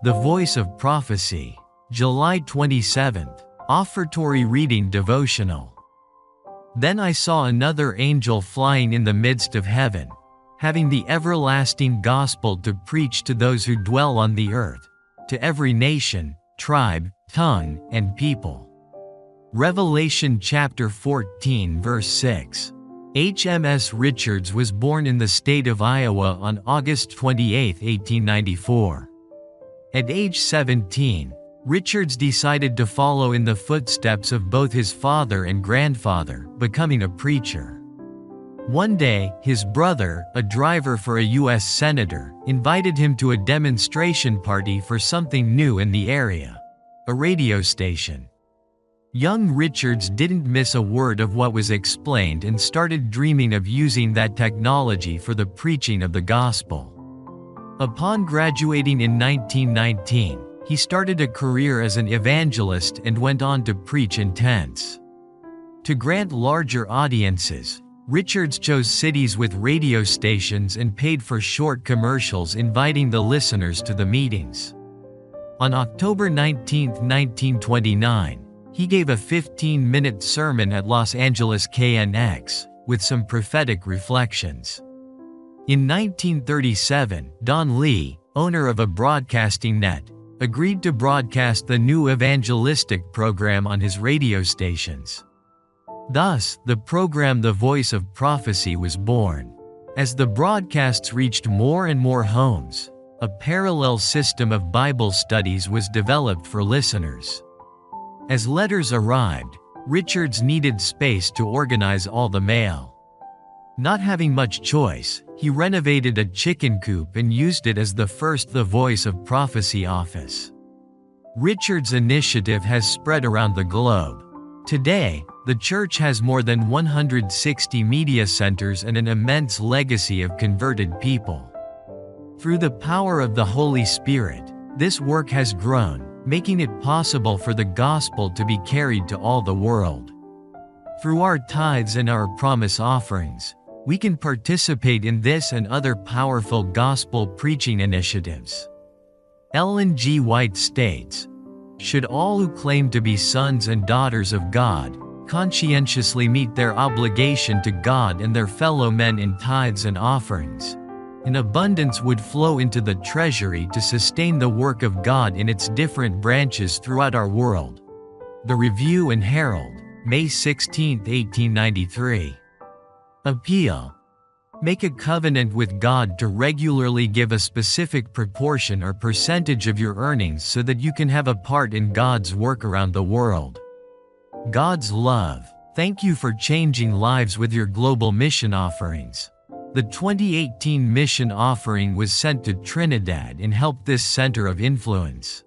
The Voice of Prophecy, July 27th, Offertory Reading Devotional. Then I saw another angel flying in the midst of heaven, having the everlasting gospel to preach to those who dwell on the earth, to every nation, tribe, tongue, and people. Revelation chapter 14 verse 6. HMS Richards was born in the state of Iowa on August 28, 1894. At age 17, Richards decided to follow in the footsteps of both his father and grandfather, becoming a preacher. One day, his brother, a driver for a U.S. senator, invited him to a demonstration party for something new in the area, a radio station. Young Richards didn't miss a word of what was explained and started dreaming of using that technology for the preaching of the gospel. Upon graduating in 1919, he started a career as an evangelist and went on to preach in tents. To grant larger audiences, Richards chose cities with radio stations and paid for short commercials inviting the listeners to the meetings. On October 19, 1929, he gave a 15-minute sermon at Los Angeles KNX, with some prophetic reflections. In 1937, Don Lee, owner of a broadcasting net, agreed to broadcast the new evangelistic program on his radio stations. Thus, the program The Voice of Prophecy was born. As the broadcasts reached more and more homes, a parallel system of Bible studies was developed for listeners. As letters arrived, Richards needed space to organize all the mail. Not having much choice, he renovated a chicken coop and used it as the first The Voice of Prophecy office. Richards' initiative has spread around the globe. Today, the church has more than 160 media centers and an immense legacy of converted people. Through the power of the Holy Spirit, this work has grown, making it possible for the gospel to be carried to all the world. Through our tithes and our promise offerings, we can participate in this and other powerful gospel preaching initiatives. Ellen G. White states, "Should all who claim to be sons and daughters of God conscientiously meet their obligation to God and their fellow men in tithes and offerings, an abundance would flow into the treasury to sustain the work of God in its different branches throughout our world." The Review and Herald, May 16, 1893. Appeal. Make a covenant with God to regularly give a specific proportion or percentage of your earnings so that you can have a part in God's work around the world. God's love. Thank you for changing lives with your global mission offerings. The 2018 mission offering was sent to Trinidad and helped this center of influence.